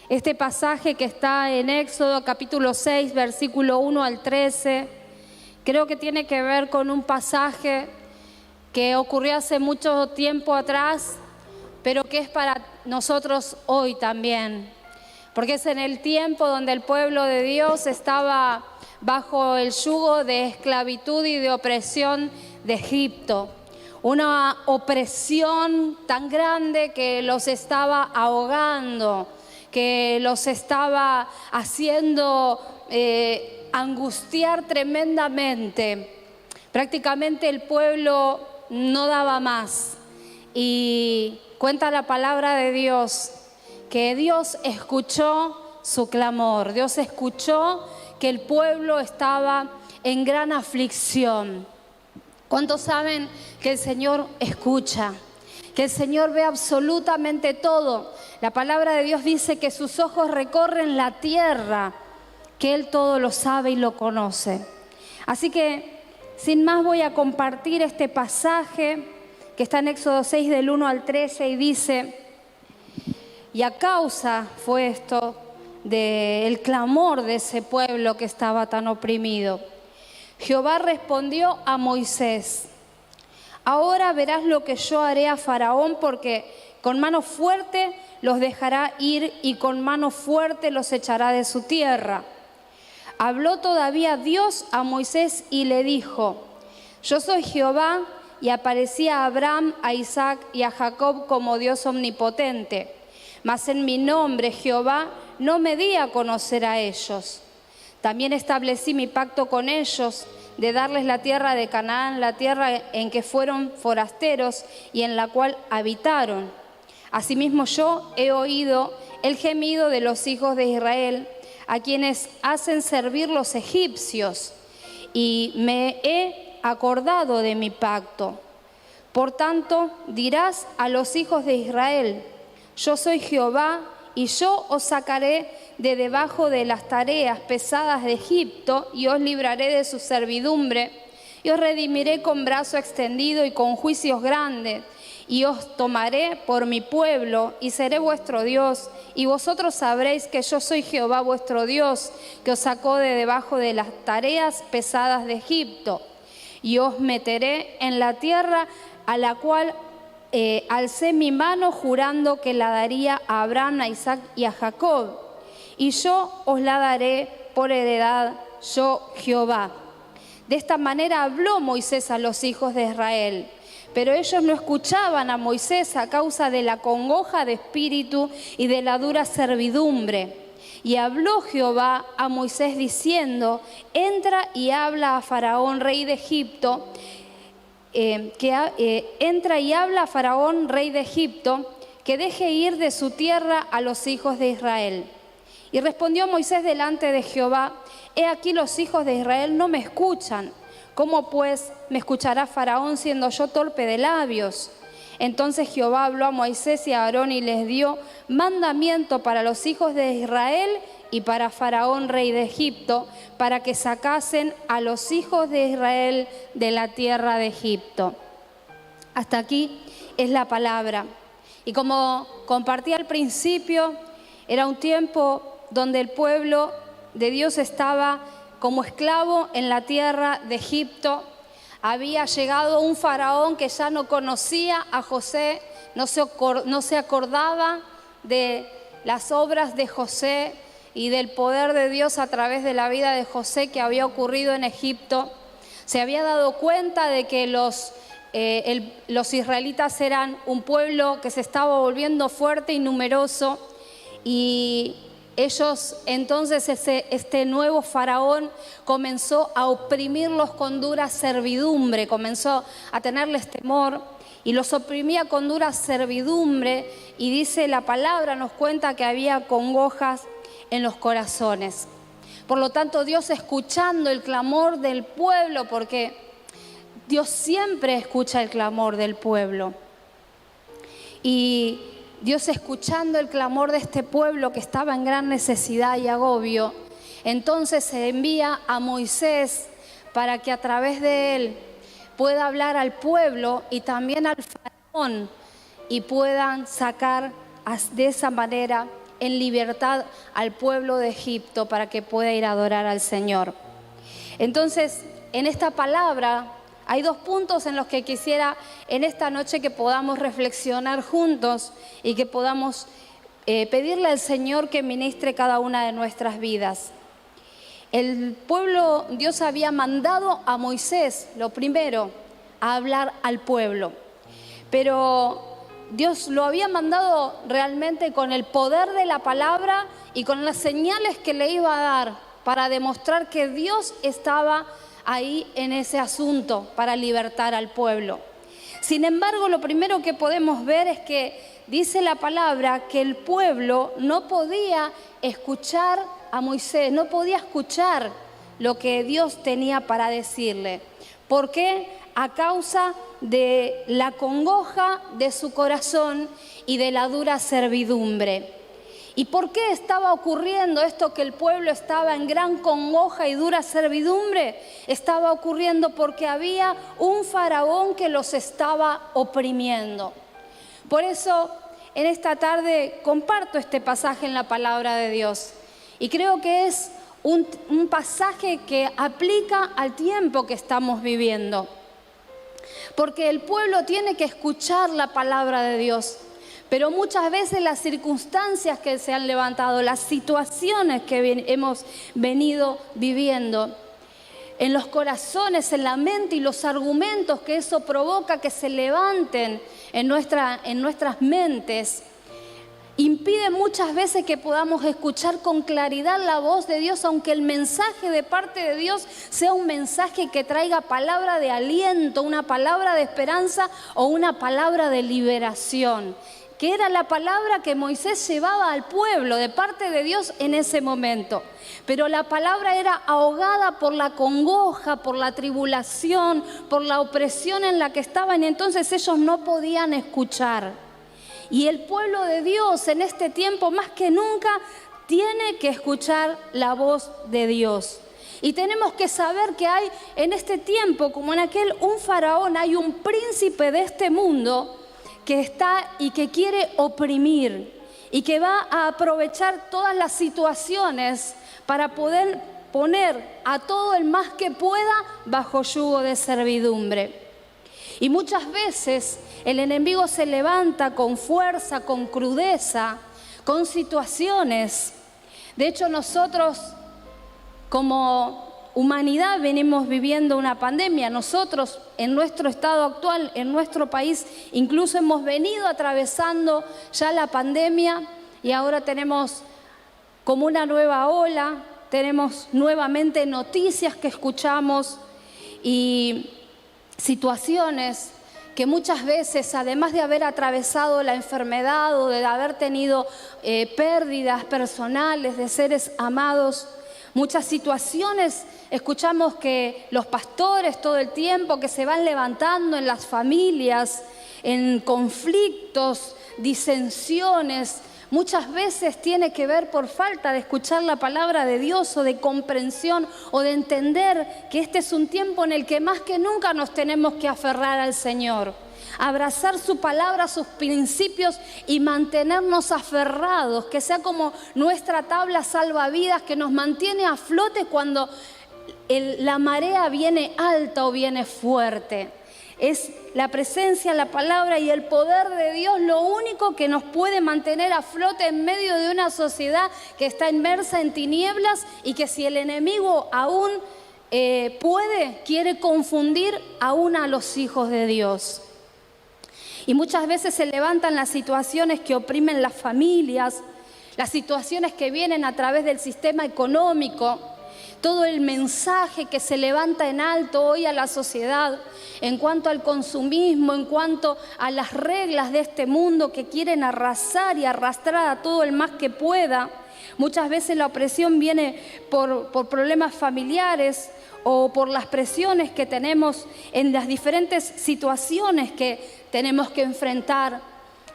Este pasaje que está en Éxodo capítulo 6, versículo 1 al 13, creo que tiene que ver con un pasaje que ocurrió hace mucho tiempo atrás, pero que es para nosotros hoy también. Porque es en el tiempo donde el pueblo de Dios estaba bajo el yugo de esclavitud y de opresión de Egipto. Una opresión tan grande que los estaba ahogando, que los estaba haciendo angustiar tremendamente. Prácticamente el pueblo no daba más. Y cuenta la palabra de Dios que Dios escuchó su clamor. Dios escuchó que el pueblo estaba en gran aflicción. ¿Cuántos saben que el Señor escucha? Que el Señor ve absolutamente todo. La palabra de Dios dice que sus ojos recorren la tierra, que Él todo lo sabe y lo conoce. Así que, sin más, voy a compartir este pasaje que está en Éxodo 6 del 1 al 13 y dice: y a causa fue esto del clamor de ese pueblo que estaba tan oprimido, Jehová respondió a Moisés: ahora verás lo que yo haré a Faraón, porque con mano fuerte los dejará ir y con mano fuerte los echará de su tierra. Habló todavía Dios a Moisés y le dijo: yo soy Jehová, y aparecí a Abraham, a Isaac y a Jacob como Dios omnipotente. Mas en mi nombre, Jehová, no me di a conocer a ellos. También establecí mi pacto con ellos, de darles la tierra de Canaán, la tierra en que fueron forasteros y en la cual habitaron. Asimismo yo he oído el gemido de los hijos de Israel, a quienes hacen servir los egipcios, y me he acordado de mi pacto. Por tanto, dirás a los hijos de Israel: yo soy Jehová, y yo os sacaré de debajo de las tareas pesadas de Egipto, y os libraré de su servidumbre, y os redimiré con brazo extendido y con juicios grandes, y os tomaré por mi pueblo, y seré vuestro Dios, y vosotros sabréis que yo soy Jehová vuestro Dios, que os sacó de debajo de las tareas pesadas de Egipto, y os meteré en la tierra a la cual alcé mi mano jurando que la daría a Abraham, a Isaac y a Jacob, y yo os la daré por heredad, yo Jehová. De esta manera habló Moisés a los hijos de Israel, pero ellos no escuchaban a Moisés a causa de la congoja de espíritu y de la dura servidumbre. Y habló Jehová a Moisés diciendo: entra y habla a Faraón, rey de Egipto, entra y habla a Faraón, rey de Egipto, que deje ir de su tierra a los hijos de Israel. Y respondió Moisés delante de Jehová: he aquí los hijos de Israel no me escuchan. ¿Cómo pues me escuchará Faraón siendo yo torpe de labios? Entonces Jehová habló a Moisés y a Aarón y les dio mandamiento para los hijos de Israel y para Faraón, rey de Egipto, para que sacasen a los hijos de Israel de la tierra de Egipto. Hasta aquí es la palabra. Y como compartí al principio, era un tiempo donde el pueblo de Dios estaba como esclavo en la tierra de Egipto. Había llegado un faraón que ya no conocía a José, no se acordaba de las obras de José y del poder de Dios a través de la vida de José que había ocurrido en Egipto. Se había dado cuenta de que los israelitas eran un pueblo que se estaba volviendo fuerte y numeroso, y ellos entonces, este nuevo faraón comenzó a oprimirlos con dura servidumbre, comenzó a tenerles temor y los oprimía con dura servidumbre, y dice la palabra, nos cuenta que había congojas en los corazones. Por lo tanto, Dios, escuchando el clamor del pueblo, porque Dios siempre escucha el clamor del pueblo, y Dios, escuchando el clamor de este pueblo que estaba en gran necesidad y agobio, entonces se envía a Moisés para que a través de él pueda hablar al pueblo y también al faraón, y puedan sacar de esa manera en libertad al pueblo de Egipto para que pueda ir a adorar al Señor. Entonces, en esta palabra hay 2 puntos en los que quisiera en esta noche que podamos reflexionar juntos y que podamos pedirle al Señor que ministre cada una de nuestras vidas. El pueblo, Dios había mandado a Moisés, lo primero, a hablar al pueblo. Pero Dios lo había mandado realmente con el poder de la palabra y con las señales que le iba a dar para demostrar que Dios estaba ahí en ese asunto para libertar al pueblo. Sin embargo, lo primero que podemos ver es que dice la palabra que el pueblo no podía escuchar a Moisés, no podía escuchar lo que Dios tenía para decirle. ¿Por qué? A causa de la congoja de su corazón y de la dura servidumbre. ¿Y por qué estaba ocurriendo esto que el pueblo estaba en gran congoja y dura servidumbre? Estaba ocurriendo porque había un faraón que los estaba oprimiendo. Por eso, en esta tarde comparto este pasaje en la palabra de Dios. Y creo que es un pasaje que aplica al tiempo que estamos viviendo. Porque el pueblo tiene que escuchar la palabra de Dios. Pero muchas veces las circunstancias que se han levantado, las situaciones que hemos venido viviendo, en los corazones, en la mente y los argumentos que eso provoca que se levanten en nuestras mentes, impide muchas veces que podamos escuchar con claridad la voz de Dios, aunque el mensaje de parte de Dios sea un mensaje que traiga palabra de aliento, una palabra de esperanza o una palabra de liberación, que era la palabra que Moisés llevaba al pueblo de parte de Dios en ese momento. Pero la palabra era ahogada por la congoja, por la tribulación, por la opresión en la que estaban, y entonces ellos no podían escuchar. Y el pueblo de Dios en este tiempo más que nunca tiene que escuchar la voz de Dios. Y tenemos que saber que hay en este tiempo, como en aquel, un faraón, hay un príncipe de este mundo que está y que quiere oprimir y que va a aprovechar todas las situaciones para poder poner a todo el más que pueda bajo yugo de servidumbre. Y muchas veces el enemigo se levanta con fuerza, con crudeza, con situaciones. De hecho, nosotros como humanidad venimos viviendo una pandemia. Nosotros en nuestro estado actual, en nuestro país, incluso hemos venido atravesando ya la pandemia y ahora tenemos como una nueva ola, tenemos nuevamente noticias que escuchamos y situaciones que muchas veces, además de haber atravesado la enfermedad o de haber tenido pérdidas personales de seres amados, muchas situaciones escuchamos que los pastores todo el tiempo que se van levantando en las familias, en conflictos, disensiones, muchas veces tiene que ver por falta de escuchar la palabra de Dios o de comprensión o de entender que este es un tiempo en el que más que nunca nos tenemos que aferrar al Señor, abrazar su palabra, sus principios y mantenernos aferrados, que sea como nuestra tabla salvavidas que nos mantiene a flote cuando la marea viene alta o viene fuerte. Es la presencia, la palabra y el poder de Dios lo único que nos puede mantener a flote en medio de una sociedad que está inmersa en tinieblas y que si el enemigo aún quiere confundir aún a los hijos de Dios. Y muchas veces se levantan las situaciones que oprimen las familias, las situaciones que vienen a través del sistema económico, todo el mensaje que se levanta en alto hoy a la sociedad en cuanto al consumismo, en cuanto a las reglas de este mundo que quieren arrasar y arrastrar a todo el más que pueda. Muchas veces la opresión viene por problemas familiares o por las presiones que tenemos en las diferentes situaciones que tenemos que enfrentar.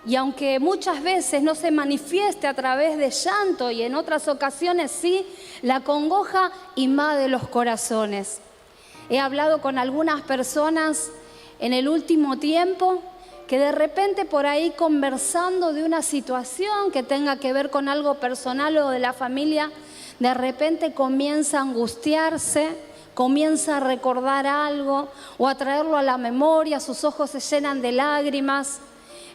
Y aunque muchas veces no se manifieste a través de llanto y en otras ocasiones sí, la congoja invade los corazones. He hablado con algunas personas en el último tiempo que de repente por ahí conversando de una situación que tenga que ver con algo personal o de la familia, de repente comienza a angustiarse, comienza a recordar algo o a traerlo a la memoria, sus ojos se llenan de lágrimas,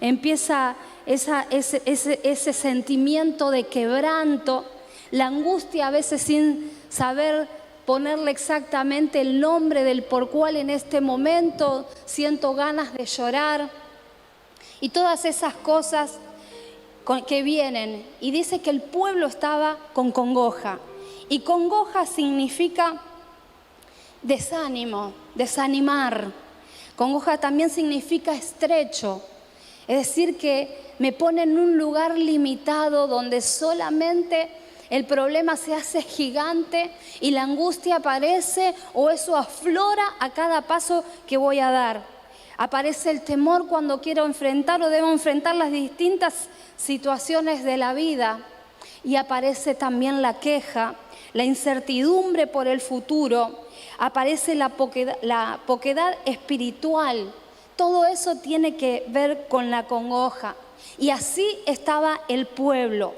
empieza ese sentimiento de quebranto, la angustia a veces sin saber ponerle exactamente el nombre del por cual en este momento siento ganas de llorar y todas esas cosas que vienen. Y dice que el pueblo estaba con congoja, y congoja significa desánimo, desanimar. Congoja también significa estrecho, es decir, que me pone en un lugar limitado donde solamente el problema se hace gigante y la angustia aparece, o eso aflora a cada paso que voy a dar. Aparece el temor cuando quiero enfrentar o debo enfrentar las distintas situaciones de la vida, y aparece también la queja, la incertidumbre por el futuro, aparece la poquedad espiritual. Todo eso tiene que ver con la congoja. Y así estaba el pueblo.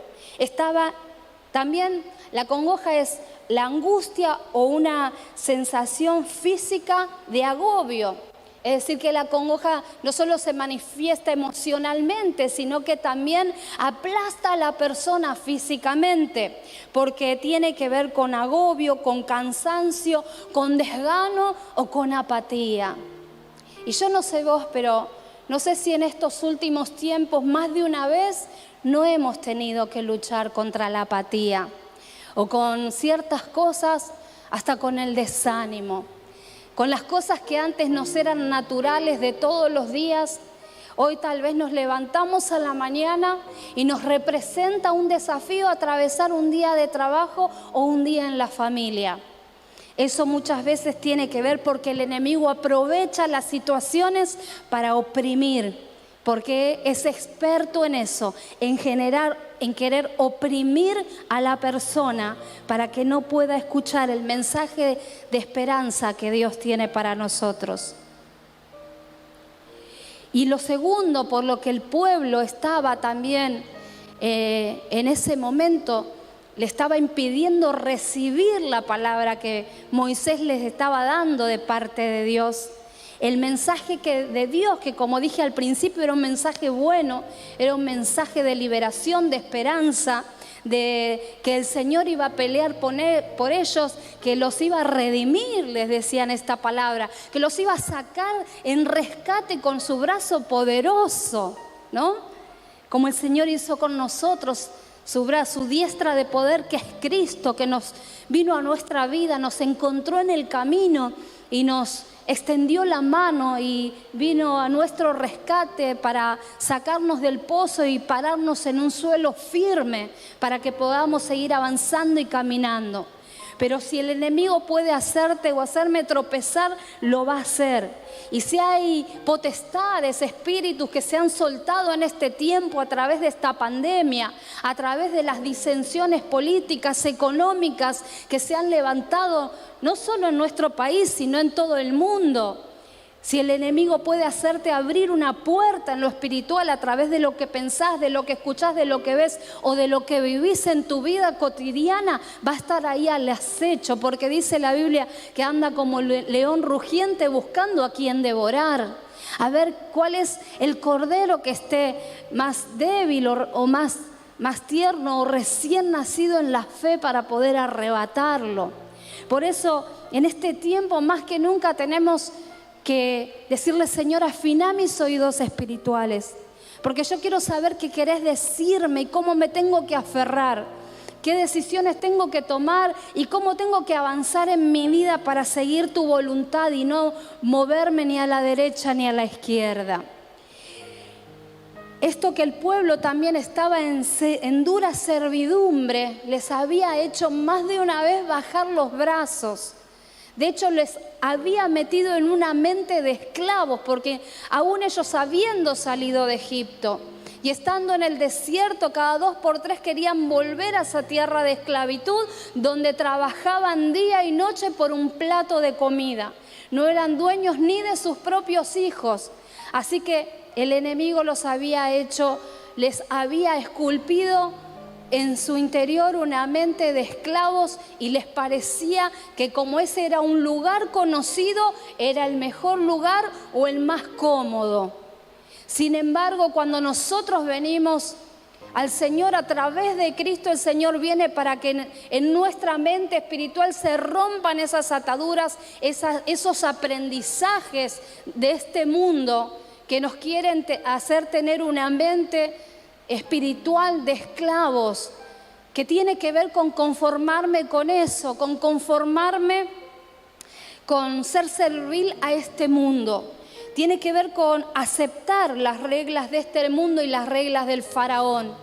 También la congoja es la angustia o una sensación física de agobio. Es decir, que la congoja no solo se manifiesta emocionalmente, sino que también aplasta a la persona físicamente, porque tiene que ver con agobio, con cansancio, con desgano o con apatía. Y yo no sé vos, pero no sé si en estos últimos tiempos más de una vez no hemos tenido que luchar contra la apatía o con ciertas cosas, hasta con el desánimo. Con las cosas que antes nos eran naturales de todos los días, hoy tal vez nos levantamos a la mañana y nos representa un desafío atravesar un día de trabajo o un día en la familia. Eso muchas veces tiene que ver porque el enemigo aprovecha las situaciones para oprimir, porque es experto en eso, en querer oprimir a la persona para que no pueda escuchar el mensaje de esperanza que Dios tiene para nosotros. Y lo segundo, por lo que el pueblo estaba también en ese momento, le estaba impidiendo recibir la palabra que Moisés les estaba dando de parte de Dios. El mensaje de Dios, que como dije al principio era un mensaje bueno, era un mensaje de liberación, de esperanza, de que el Señor iba a pelear por ellos, que los iba a redimir, les decían esta palabra, que los iba a sacar en rescate con su brazo poderoso, ¿no? Como el Señor hizo con nosotros, su diestra de poder, que es Cristo, que nos vino a nuestra vida, nos encontró en el camino y nos extendió la mano y vino a nuestro rescate para sacarnos del pozo y pararnos en un suelo firme para que podamos seguir avanzando y caminando. Pero si el enemigo puede hacerte o hacerme tropezar, lo va a hacer. Y si hay potestades, espíritus que se han soltado en este tiempo a través de esta pandemia, a través de las disensiones políticas, económicas que se han levantado no solo en nuestro país, sino en todo el mundo. Si el enemigo puede hacerte abrir una puerta en lo espiritual a través de lo que pensás, de lo que escuchás, de lo que ves o de lo que vivís en tu vida cotidiana, va a estar ahí al acecho, porque dice la Biblia que anda como león rugiente buscando a quien devorar. A ver cuál es el cordero que esté más débil o más tierno o recién nacido en la fe para poder arrebatarlo. Por eso en este tiempo más que nunca tenemos que decirle: Señor, afina mis oídos espirituales, porque yo quiero saber qué querés decirme y cómo me tengo que aferrar, qué decisiones tengo que tomar y cómo tengo que avanzar en mi vida para seguir tu voluntad y no moverme ni a la derecha ni a la izquierda. Esto que el pueblo también estaba en dura servidumbre, les había hecho más de una vez bajar los brazos. De hecho, les había metido en una mente de esclavos, porque aún ellos habiendo salido de Egipto y estando en el desierto, cada 2 por 3 querían volver a esa tierra de esclavitud, donde trabajaban día y noche por un plato de comida. No eran dueños ni de sus propios hijos. Así que el enemigo los había hecho, les había esculpido en su interior una mente de esclavos y les parecía que como ese era un lugar conocido, era el mejor lugar o el más cómodo. Sin embargo, cuando nosotros venimos al Señor a través de Cristo, el Señor viene para que en nuestra mente espiritual se rompan esas ataduras, esos aprendizajes de este mundo que nos quieren hacer tener una mente espiritual de esclavos, que tiene que ver con conformarme con eso, con conformarme con ser servil a este mundo. Tiene que ver con aceptar las reglas de este mundo y las reglas del faraón,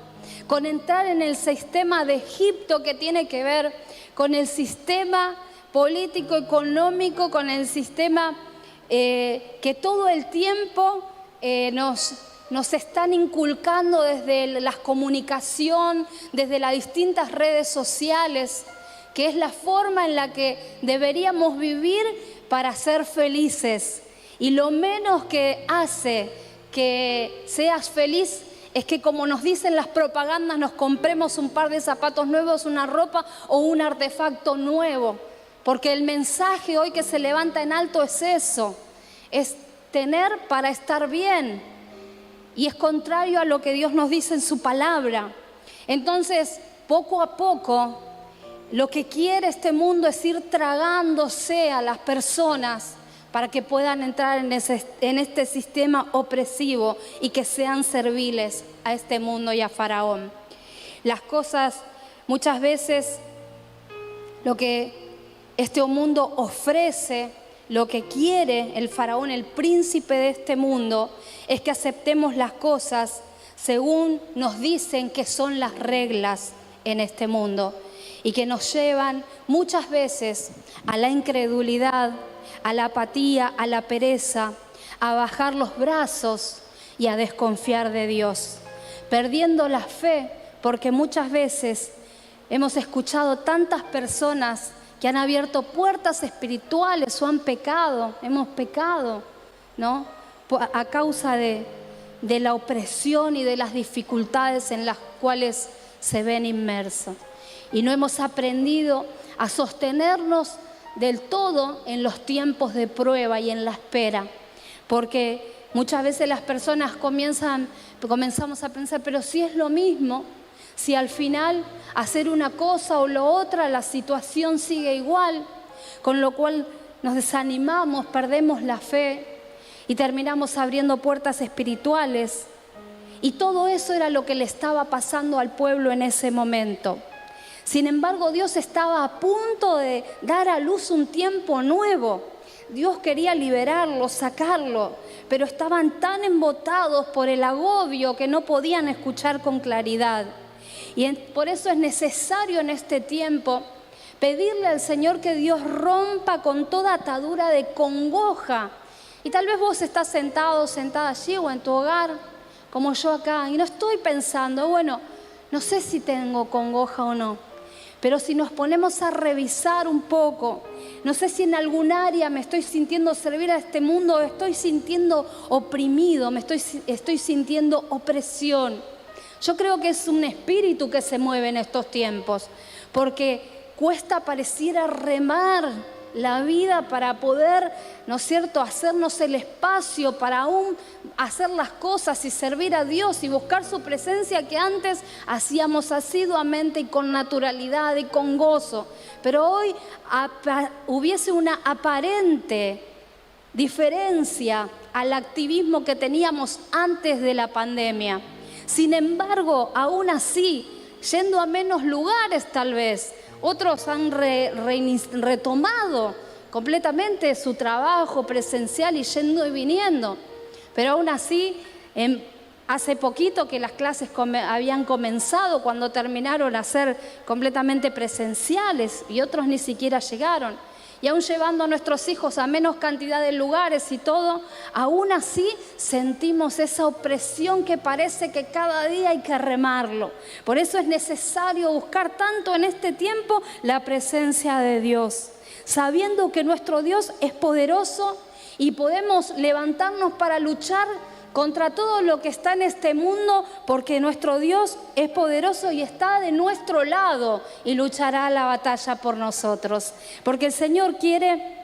con entrar en el sistema de Egipto, que tiene que ver con el sistema político, económico, con el sistema que todo el tiempo nos están inculcando desde la comunicación, desde las distintas redes sociales, que es la forma en la que deberíamos vivir para ser felices. Y lo menos que hace que seas feliz es que, como nos dicen las propagandas, nos compremos un par de zapatos nuevos, una ropa o un artefacto nuevo. Porque el mensaje hoy que se levanta en alto es eso, es tener para estar bien. Y es contrario a lo que Dios nos dice en su palabra. Entonces, poco a poco, lo que quiere este mundo es ir tragándose a las personas para que puedan entrar en este sistema opresivo y que sean serviles a este mundo y a Faraón. Las cosas, muchas veces, lo que este mundo ofrece, lo que quiere el Faraón, el príncipe de este mundo, es que aceptemos las cosas según nos dicen que son las reglas en este mundo y que nos llevan muchas veces a la incredulidad, a la apatía, a la pereza, a bajar los brazos y a desconfiar de Dios, perdiendo la fe, porque muchas veces hemos escuchado tantas personas que han abierto puertas espirituales o han pecado, hemos pecado, ¿no? A causa de la opresión y de las dificultades en las cuales se ven inmersos. Y no hemos aprendido a sostenernos del todo en los tiempos de prueba y en la espera, porque muchas veces las personas comenzamos a pensar, pero si es lo mismo, si al final hacer una cosa o lo otra, la situación sigue igual, con lo cual nos desanimamos, perdemos la fe y terminamos abriendo puertas espirituales. Y todo eso era lo que le estaba pasando al pueblo en ese momento. Sin embargo, Dios estaba a punto de dar a luz un tiempo nuevo. Dios quería liberarlo, sacarlo, pero estaban tan embotados por el agobio que no podían escuchar con claridad. Y por eso es necesario en este tiempo pedirle al Señor que Dios rompa con toda atadura de congoja. Y tal vez vos estás sentado, sentada allí o en tu hogar, como yo acá, y no estoy pensando, bueno, no sé si tengo congoja o no. Pero si nos ponemos a revisar un poco, no sé si en algún área me estoy sintiendo servir a este mundo, estoy sintiendo oprimido, estoy sintiendo opresión. Yo creo que es un espíritu que se mueve en estos tiempos, porque cuesta pareciera remar la vida para poder, ¿no es cierto?, hacernos el espacio para aún hacer las cosas y servir a Dios y buscar su presencia que antes hacíamos asiduamente y con naturalidad y con gozo. Pero hoy hubiese una aparente diferencia al activismo que teníamos antes de la pandemia. Sin embargo, aún así, yendo a menos lugares tal vez, otros han retomado completamente su trabajo presencial y yendo y viniendo. Pero aún así, hace poquito que las clases habían comenzado, cuando terminaron a ser completamente presenciales y otros ni siquiera llegaron. Y aún llevando a nuestros hijos a menos cantidad de lugares y todo, aún así sentimos esa opresión que parece que cada día hay que remarlo. Por eso es necesario buscar tanto en este tiempo la presencia de Dios, sabiendo que nuestro Dios es poderoso y podemos levantarnos para luchar contra todo lo que está en este mundo, porque nuestro Dios es poderoso y está de nuestro lado y luchará la batalla por nosotros. Porque el Señor quiere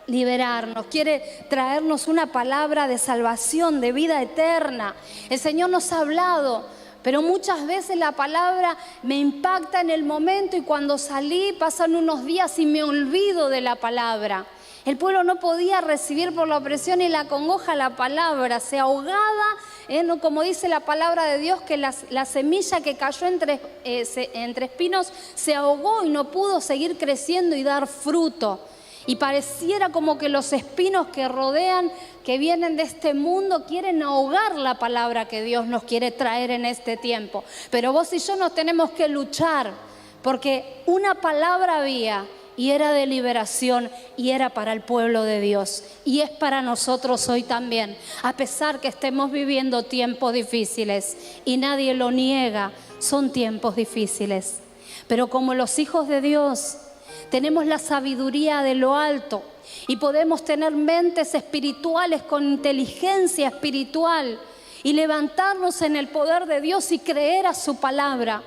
liberarnos, quiere traernos una palabra de salvación, de vida eterna. El Señor nos ha hablado, pero muchas veces la palabra me impacta en el momento y cuando salí pasan unos días y me olvido de la palabra. El pueblo no podía recibir por la opresión y la congoja la palabra, se ahogaba, como dice la palabra de Dios, que la semilla que cayó entre espinos se ahogó y no pudo seguir creciendo y dar fruto. Y pareciera como que los espinos que rodean, que vienen de este mundo, quieren ahogar la palabra que Dios nos quiere traer en este tiempo. Pero vos y yo nos tenemos que luchar, porque una palabra había y era de liberación y era para el pueblo de Dios. Y es para nosotros hoy también, a pesar que estemos viviendo tiempos difíciles y nadie lo niega, son tiempos difíciles. Pero como los hijos de Dios, tenemos la sabiduría de lo alto y podemos tener mentes espirituales con inteligencia espiritual y levantarnos en el poder de Dios y creer a su palabra.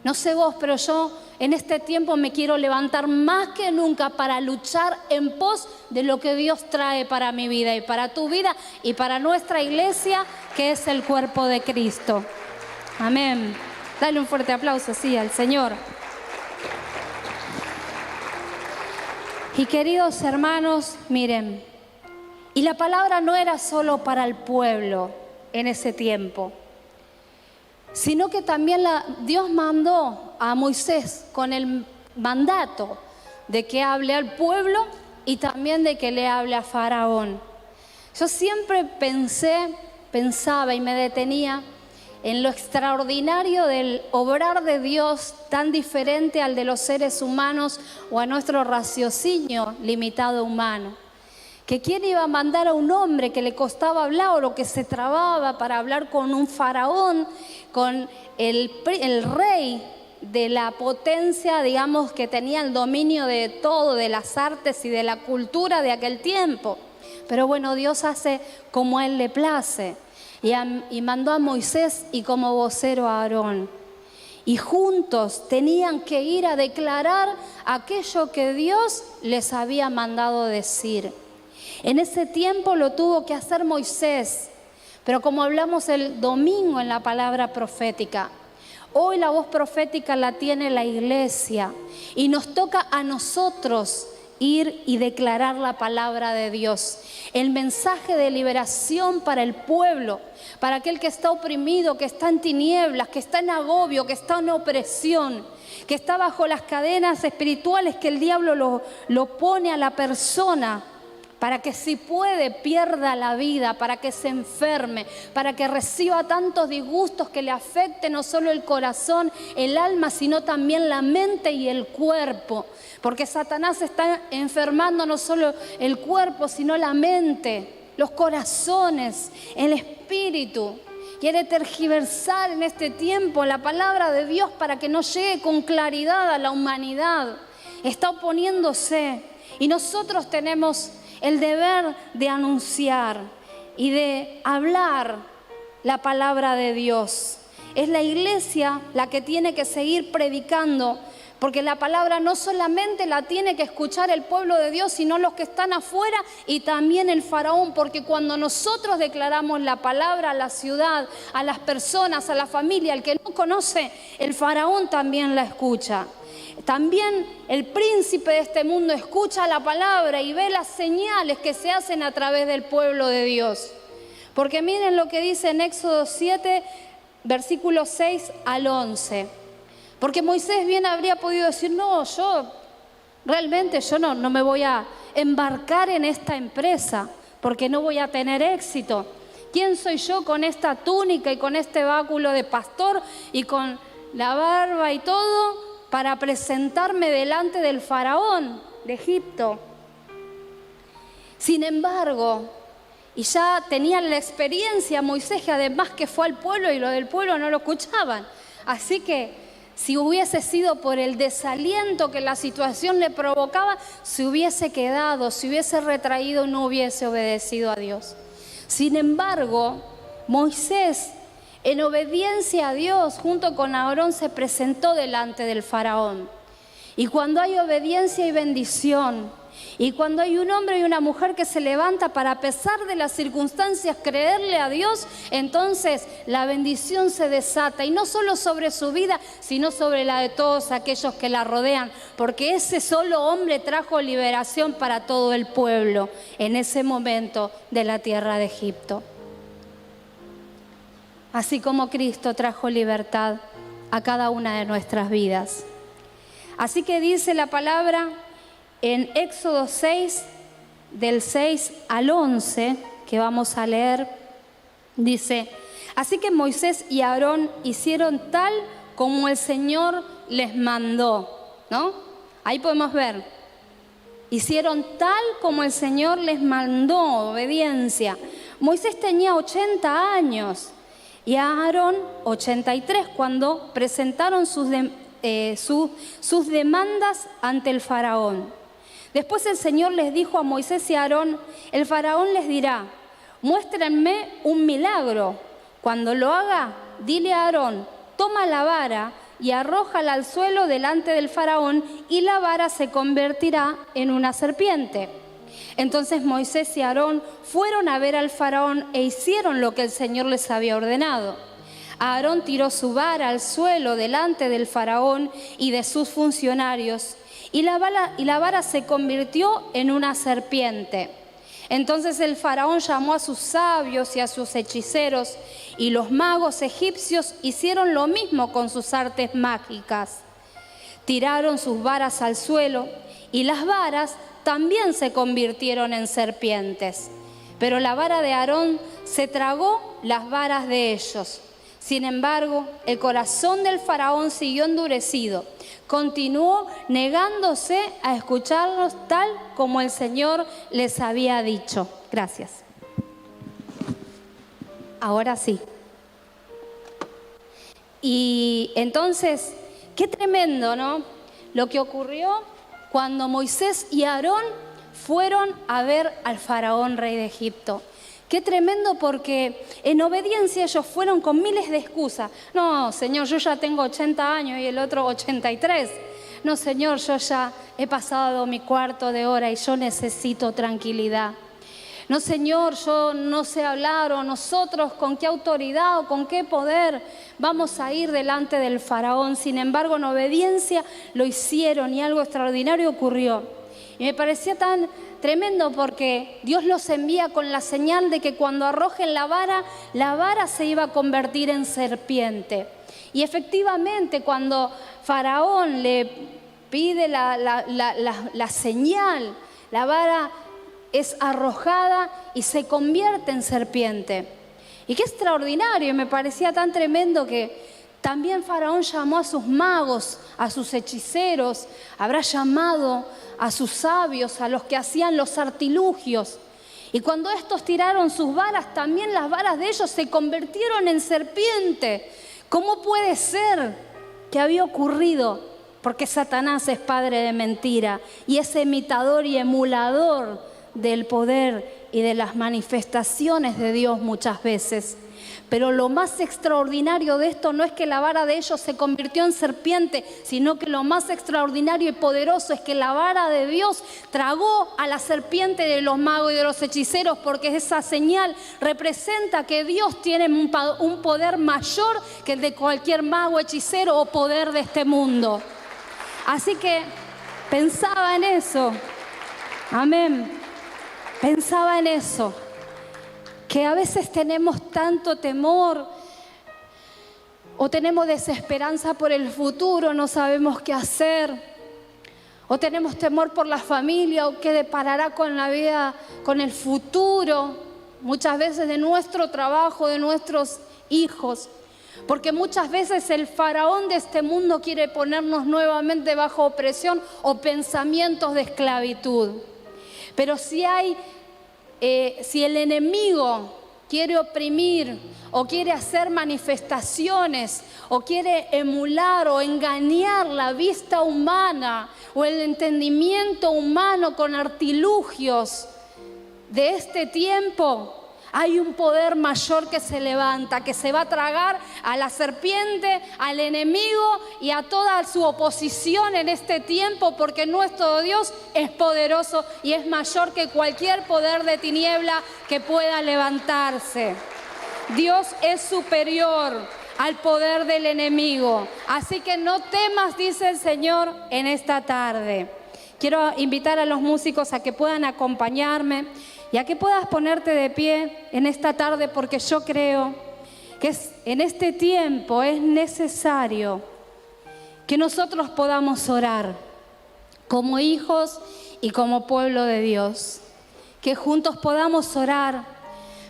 No sé vos, pero yo en este tiempo me quiero levantar más que nunca para luchar en pos de lo que Dios trae para mi vida y para tu vida y para nuestra iglesia, que es el cuerpo de Cristo. Amén. Dale un fuerte aplauso, sí, al Señor. Y queridos hermanos, miren, y la palabra no era solo para el pueblo en ese tiempo, sino que también Dios mandó a Moisés con el mandato de que hable al pueblo y también de que le hable a Faraón. Yo siempre pensaba y me detenía en lo extraordinario del obrar de Dios, tan diferente al de los seres humanos o a nuestro raciocinio limitado humano. Que quién iba a mandar a un hombre que le costaba hablar o que se trababa para hablar con un faraón, con el rey de la potencia, digamos, que tenía el dominio de todo, de las artes y de la cultura de aquel tiempo. Pero bueno, Dios hace como a Él le place. Y mandó a Moisés y como vocero a Aarón. Y juntos tenían que ir a declarar aquello que Dios les había mandado decir. En ese tiempo lo tuvo que hacer Moisés, pero como hablamos el domingo en la palabra profética, hoy la voz profética la tiene la iglesia y nos toca a nosotros ir y declarar la palabra de Dios, el mensaje de liberación para el pueblo, para aquel que está oprimido, que está en tinieblas, que está en agobio, que está en opresión, que está bajo las cadenas espirituales que el diablo lo pone a la persona, para que si puede pierda la vida, para que se enferme, para que reciba tantos disgustos que le afecte no solo el corazón, el alma, sino también la mente y el cuerpo. Porque Satanás está enfermando no solo el cuerpo, sino la mente, los corazones, el espíritu. Quiere tergiversar en este tiempo la palabra de Dios para que no llegue con claridad a la humanidad. Está oponiéndose y nosotros tenemos el deber de anunciar y de hablar la palabra de Dios. Es la iglesia la que tiene que seguir predicando, porque la palabra no solamente la tiene que escuchar el pueblo de Dios, sino los que están afuera y también el faraón, porque cuando nosotros declaramos la palabra a la ciudad, a las personas, a la familia, al que no conoce, el faraón también la escucha. También el príncipe de este mundo escucha la palabra y ve las señales que se hacen a través del pueblo de Dios. Porque miren lo que dice en Éxodo 7, versículos 6 al 11. Porque Moisés bien habría podido decir, no, yo no me voy a embarcar en esta empresa porque no voy a tener éxito. ¿Quién soy yo con esta túnica y con este báculo de pastor y con la barba y todo para presentarme delante del faraón de Egipto? Sin embargo, y ya tenían la experiencia Moisés, que además que fue al pueblo y lo del pueblo no lo escuchaban. Así que si hubiese sido por el desaliento que la situación le provocaba, se hubiese quedado, se hubiese retraído, no hubiese obedecido a Dios. Sin embargo, Moisés, en obediencia a Dios, junto con Aarón, se presentó delante del faraón. Y cuando hay obediencia y bendición, y cuando hay un hombre y una mujer que se levanta para, a pesar de las circunstancias, creerle a Dios, entonces la bendición se desata, y no solo sobre su vida, sino sobre la de todos aquellos que la rodean, porque ese solo hombre trajo liberación para todo el pueblo en ese momento de la tierra de Egipto. Así como Cristo trajo libertad a cada una de nuestras vidas. Así que dice la palabra en Éxodo 6, del 6 al 11, que vamos a leer, dice: así que Moisés y Aarón hicieron tal como el Señor les mandó, ¿no? Ahí podemos ver, hicieron tal como el Señor les mandó, obediencia. Moisés tenía 80 años y Aarón 83 cuando presentaron sus demandas ante el faraón. Después el Señor les dijo a Moisés y a Aarón: el faraón les dirá, muéstrenme un milagro. Cuando lo haga, dile a Aarón, toma la vara y arrójala al suelo delante del faraón, y la vara se convertirá en una serpiente. Entonces Moisés y Aarón fueron a ver al faraón e hicieron lo que el Señor les había ordenado. Aarón tiró su vara al suelo delante del faraón y de sus funcionarios, y la vara se convirtió en una serpiente. Entonces el faraón llamó a sus sabios y a sus hechiceros, y los magos egipcios hicieron lo mismo con sus artes mágicas. Tiraron sus varas al suelo, y las varas también se convirtieron en serpientes. Pero la vara de Aarón se tragó las varas de ellos. Sin embargo, el corazón del faraón siguió endurecido. Continuó negándose a escucharlos tal como el Señor les había dicho. Gracias. Ahora sí. Y entonces, qué tremendo, ¿no? Lo que ocurrió cuando Moisés y Aarón fueron a ver al faraón, rey de Egipto. Qué tremendo, porque en obediencia ellos fueron con miles de excusas. No, Señor, yo ya tengo 80 años y el otro 83. No, Señor, yo ya he pasado mi cuarto de hora y yo necesito tranquilidad. No, Señor, yo no sé hablar, o nosotros con qué autoridad o con qué poder vamos a ir delante del faraón. Sin embargo, en obediencia lo hicieron y algo extraordinario ocurrió. Y me parecía tan tremendo, porque Dios los envía con la señal de que cuando arrojen la vara se iba a convertir en serpiente. Y efectivamente, cuando Faraón le pide la señal, la vara es arrojada y se convierte en serpiente. Y qué extraordinario, me parecía tan tremendo que también Faraón llamó a sus magos, a sus hechiceros, habrá llamado a sus sabios, a los que hacían los artilugios. Y cuando estos tiraron sus varas, también las varas de ellos se convirtieron en serpiente. ¿Cómo puede ser que había ocurrido? Porque Satanás es padre de mentira y es imitador y emulador del poder y de las manifestaciones de Dios muchas veces. Pero lo más extraordinario de esto no es que la vara de ellos se convirtió en serpiente, sino que lo más extraordinario y poderoso es que la vara de Dios tragó a la serpiente de los magos y de los hechiceros, porque esa señal representa que Dios tiene un poder mayor que el de cualquier mago, hechicero o poder de este mundo. Así que pensaba en eso. Amén. Pensaba en eso. Que a veces tenemos tanto temor o tenemos desesperanza por el futuro, no sabemos qué hacer, o tenemos temor por la familia o qué deparará con la vida, con el futuro, muchas veces de nuestro trabajo, de nuestros hijos, porque muchas veces el faraón de este mundo quiere ponernos nuevamente bajo opresión o pensamientos de esclavitud. Pero si el enemigo quiere oprimir o quiere hacer manifestaciones o quiere emular o engañar la vista humana o el entendimiento humano con artilugios de este tiempo, hay un poder mayor que se levanta, que se va a tragar a la serpiente, al enemigo y a toda su oposición en este tiempo, porque nuestro Dios es poderoso y es mayor que cualquier poder de tiniebla que pueda levantarse. Dios es superior al poder del enemigo. Así que no temas, dice el Señor, en esta tarde. Quiero invitar a los músicos a que puedan acompañarme y a que puedas ponerte de pie en esta tarde, porque yo creo que en este tiempo es necesario que nosotros podamos orar como hijos y como pueblo de Dios. Que juntos podamos orar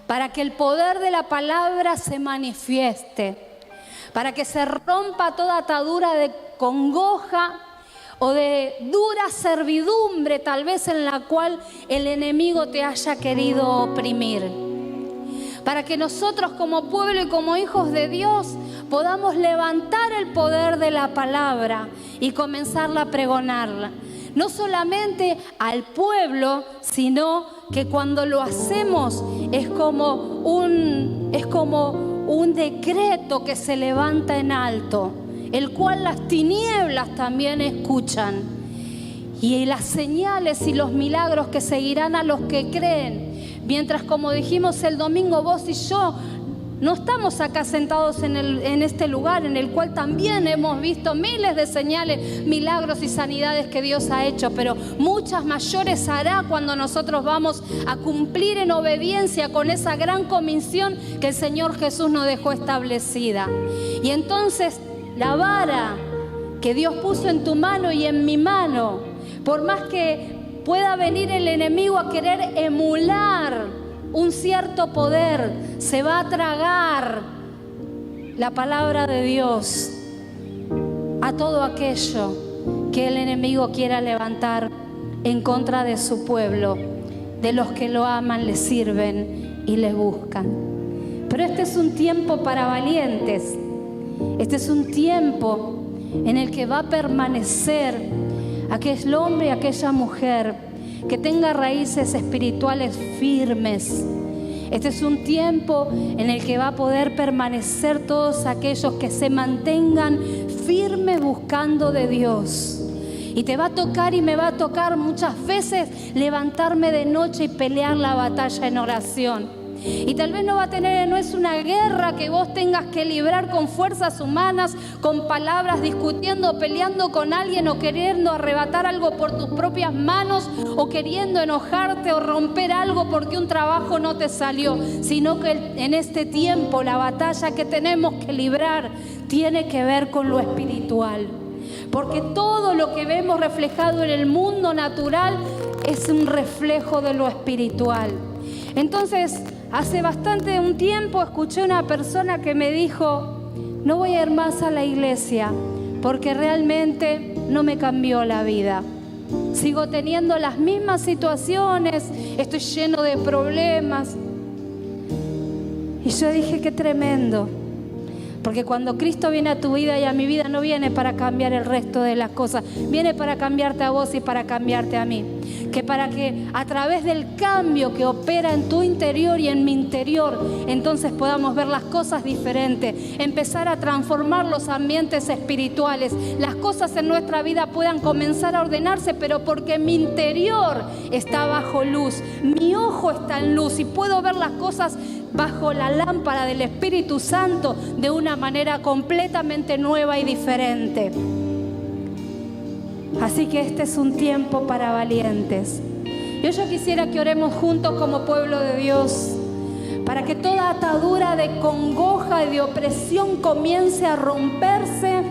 para que el poder de la palabra se manifieste, para que se rompa toda atadura de congoja o de dura servidumbre, tal vez en la cual el enemigo te haya querido oprimir. Para que nosotros como pueblo y como hijos de Dios podamos levantar el poder de la palabra y comenzarla a pregonarla. No solamente al pueblo, sino que cuando lo hacemos es como un decreto que se levanta en alto, el cual las tinieblas también escuchan. Y las señales y los milagros que seguirán a los que creen. Mientras, como dijimos el domingo, vos y yo no estamos acá sentados en este lugar en el cual también hemos visto miles de señales, milagros y sanidades que Dios ha hecho, pero muchas mayores hará cuando nosotros vamos a cumplir en obediencia con esa gran comisión que el Señor Jesús nos dejó establecida. Y entonces la vara que Dios puso en tu mano y en mi mano, por más que pueda venir el enemigo a querer emular un cierto poder, se va a tragar la palabra de Dios a todo aquello que el enemigo quiera levantar en contra de su pueblo, de los que lo aman, le sirven y le buscan. Pero este es un tiempo para valientes. Este es un tiempo en el que va a permanecer aquel hombre y aquella mujer que tenga raíces espirituales firmes. Este es un tiempo en el que va a poder permanecer todos aquellos que se mantengan firmes buscando de Dios. Y te va a tocar y me va a tocar muchas veces levantarme de noche y pelear la batalla en oración. Y tal vez no es una guerra que vos tengas que librar con fuerzas humanas, con palabras, discutiendo, peleando con alguien o queriendo arrebatar algo por tus propias manos o queriendo enojarte o romper algo porque un trabajo no te salió, sino que en este tiempo la batalla que tenemos que librar tiene que ver con lo espiritual. Porque todo lo que vemos reflejado en el mundo natural es un reflejo de lo espiritual. Entonces, hace un tiempo escuché una persona que me dijo: no voy a ir más a la iglesia porque realmente no me cambió la vida. Sigo teniendo las mismas situaciones, estoy lleno de problemas. Y yo dije: qué tremendo. Porque cuando Cristo viene a tu vida y a mi vida, no viene para cambiar el resto de las cosas, viene para cambiarte a vos y para cambiarte a mí. Que para que a través del cambio que opera en tu interior y en mi interior, entonces podamos ver las cosas diferentes, empezar a transformar los ambientes espirituales, las cosas en nuestra vida puedan comenzar a ordenarse, pero porque mi interior está bajo luz, mi ojo está en luz y puedo ver las cosas bajo la lámpara del Espíritu Santo de una manera completamente nueva y diferente. Así que este es un tiempo para valientes. Yo quisiera que oremos juntos como pueblo de Dios, para que toda atadura de congoja y de opresión comience a romperse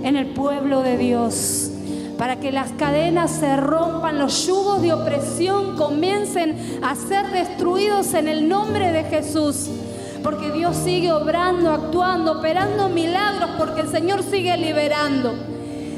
en el pueblo de Dios. Para que las cadenas se rompan, los yugos de opresión comiencen a ser destruidos en el nombre de Jesús. Porque Dios sigue obrando, actuando, operando milagros, porque el Señor sigue liberando.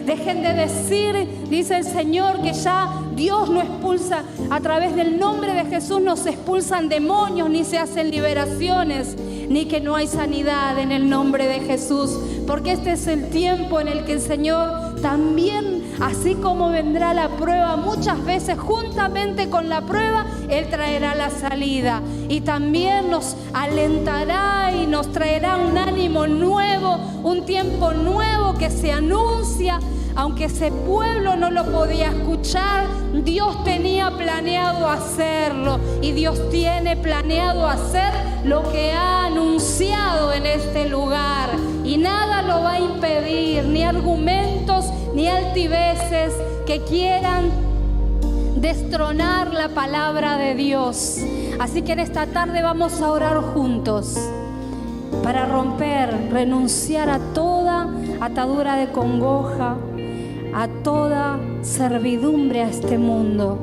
Dejen de decir, dice el Señor, que ya Dios no expulsa, a través del nombre de Jesús no se expulsan demonios, ni se hacen liberaciones, ni que no hay sanidad en el nombre de Jesús. Porque este es el tiempo en el que el Señor también, así como vendrá la prueba, muchas veces juntamente con la prueba, Él traerá la salida. Y también nos alentará y nos traerá un ánimo nuevo, un tiempo nuevo que se anuncia. Aunque ese pueblo no lo podía escuchar, Dios tenía planeado hacerlo. Y Dios tiene planeado hacer lo que ha anunciado en este lugar. Y nada lo va a impedir, ni argumentos, ni altiveces que quieran destronar la palabra de Dios. Así que en esta tarde vamos a orar juntos para romper, renunciar a toda atadura de congoja, a toda servidumbre a este mundo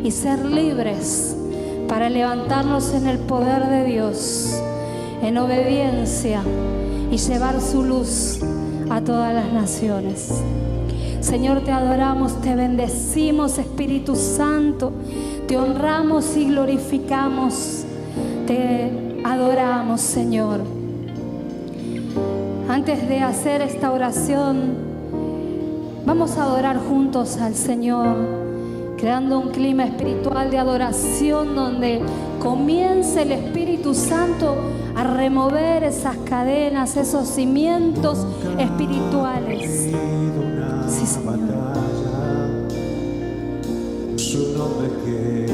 y ser libres para levantarnos en el poder de Dios, en obediencia, y llevar su luz a todas las naciones. Señor, te adoramos, te bendecimos, Espíritu Santo, te honramos y glorificamos, te adoramos, Señor. Antes de hacer esta oración, vamos a adorar juntos al Señor, creando un clima espiritual de adoración donde comience el Espíritu Santo a remover esas cadenas, esos cimientos espirituales. Sí, Señor. Su nombre que